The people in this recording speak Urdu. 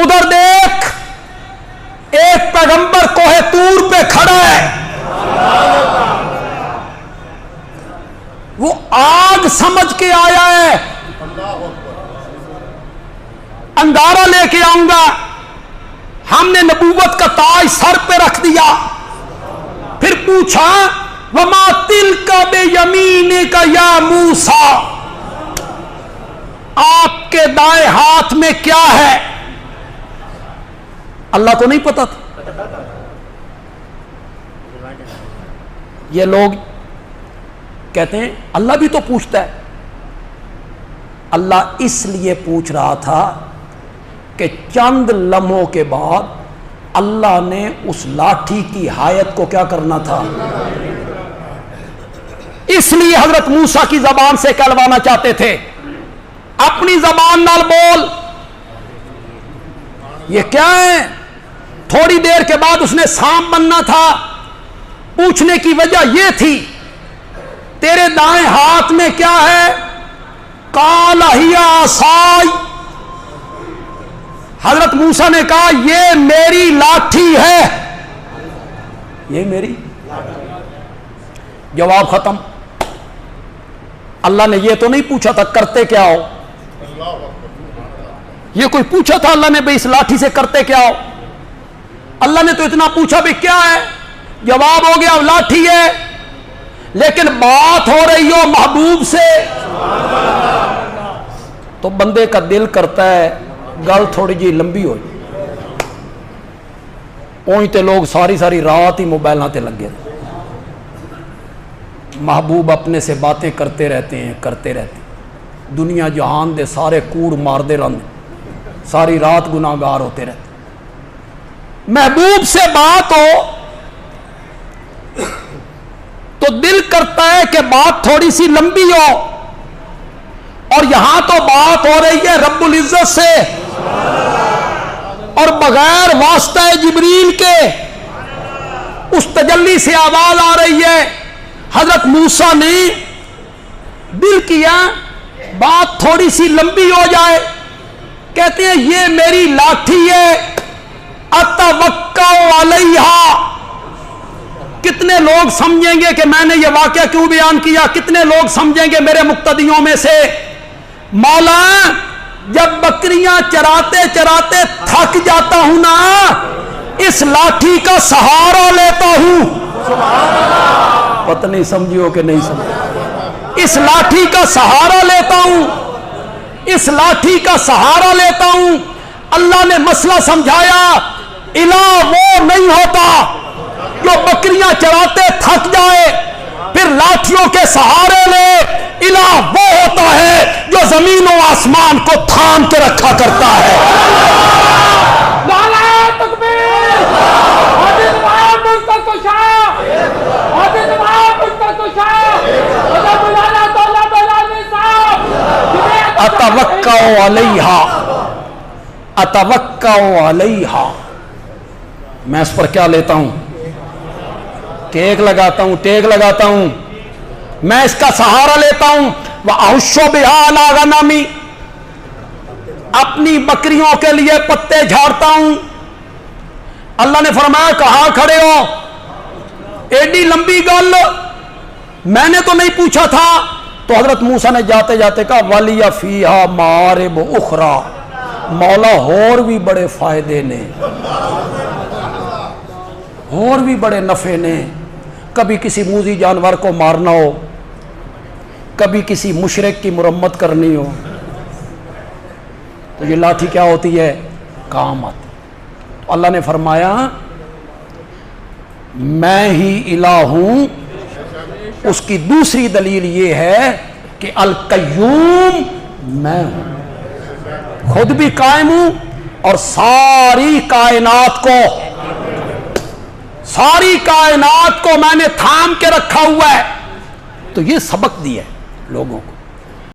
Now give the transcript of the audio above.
ادھر دیکھ، ایک پیغمبر کوہ طور پہ کھڑا ہے، وہ آگ سمجھ کے آیا ہے، انگارہ لے کے آؤں گا، ہم نے نبوت کا تاج سر پہ رکھ دیا، پھر پوچھا وما تلک بیمینک یا موسیٰ، آپ کے دائیں ہاتھ میں کیا ہے؟ اللہ کو نہیں پتا تھا۔ یہ لوگ کہتے ہیں اللہ بھی تو پوچھتا ہے۔ اللہ اس لیے پوچھ رہا تھا کہ چند لمحوں کے بعد اللہ نے اس لاٹھی کی حایت کو کیا کرنا تھا، اس لیے حضرت موسیٰ کی زبان سے کہلوانا چاہتے تھے، اپنی زبان نال بول۔ یہ کیا ہے؟ تھوڑی دیر کے بعد اس نے سانپ بننا تھا، پوچھنے کی وجہ یہ تھی تیرے دائیں ہاتھ میں کیا ہے؟ قال ہی عصائی، حضرت موسیٰ نے کہا یہ میری لاٹھی ہے، یہ میری۔ جواب ختم۔ اللہ نے یہ تو نہیں پوچھا تھا کرتے کیا ہو، یہ کوئی پوچھا تھا اللہ نے بھئی اس لاٹھی سے کرتے کیا ہو؟ اللہ نے تو اتنا پوچھا بھی کیا ہے، جواب ہو گیا لاٹھی ہے، لیکن بات ہو رہی ہو محبوب سے تو بندے کا دل کرتا ہے گل تھوڑی جی لمبی ہو جائے۔ اونجتے لوگ ساری ساری رات ہی موبائل تے لگے، محبوب اپنے سے باتیں کرتے رہتے ہیں، دنیا جہان دے سارے کوڑ مار دے رہتے، ساری رات گناہگار ہوتے رہتے۔ محبوب سے بات ہو تو دل کرتا ہے کہ بات تھوڑی سی لمبی ہو، اور یہاں تو بات ہو رہی ہے رب العزت سے، اور بغیر واسطہ جبریل کے اس تجلی سے آواز آ رہی ہے۔ حضرت موسیٰ نے دل کیا بات تھوڑی سی لمبی ہو جائے، کہتے ہیں یہ میری لاٹھی ہے، اتوکا علیہا۔ کتنے لوگ سمجھیں گے کہ میں نے یہ واقعہ کیوں بیان کیا؟ کتنے لوگ سمجھیں گے میرے مقتدیوں میں سے مولا جب بکریاں چراتے چراتے تھک جاتا ہوں نا، اس لاٹھی کا سہارا لیتا ہوں۔ پتہ نہیں سمجھو کہ نہیں سمجھو، اس لاٹھی کا سہارا لیتا ہوں، اس لاٹھی کا سہارا لیتا ہوں۔ اللہ نے مسئلہ سمجھایا، الہ وہ نہیں ہوتا جو بکریاں چراتے تھک جائے پھر لاٹھیوں کے سہارے لے، الہ وہ ہوتا ہے جو زمین و آسمان کو تھام کے رکھا کرتا ہے۔ نعرہ تکبیر، حاضر نواب مستقشا، حاضر نواب مستقشا، حضرت مولانا دولہ بلانی صاحب، اتوکا علیہا، اتوکا علیہا، میں اس پر کیا لیتا ہوں؟ ٹیک لگاتا ہوں، ٹیک لگاتا ہوں، میں اس کا سہارا لیتا ہوں۔ وَأَحُشُّ بِهَا عَلَىٰ غَنَمِي، اپنی بکریوں کے لیے پتے جھاڑتا ہوں۔ اللہ نے فرمایا کہاں کھڑے ہو؟ ایڈی لمبی گل میں نے تو نہیں پوچھا تھا۔ تو حضرت موسیٰ نے جاتے جاتے کہا وَلِيَ فِيهَا مَعَارِبُ أُخْرَىٰ، مولا اور بھی بڑے فائدے نے، اور بھی بڑے نفع نے۔ کبھی کسی موذی جانور کو مارنا ہو، کبھی کسی مشرک کی مرمت کرنی ہو، تو یہ لاٹھی کیا ہوتی ہے؟ کام آتی۔ تو اللہ نے فرمایا میں ہی الہ ہوں۔ اس کی دوسری دلیل یہ ہے کہ القیوم میں ہوں، خود بھی قائم ہوں اور ساری کائنات کو میں نے تھام کے رکھا ہوا ہے۔ تو یہ سبق دیا ہے لوگوں کو۔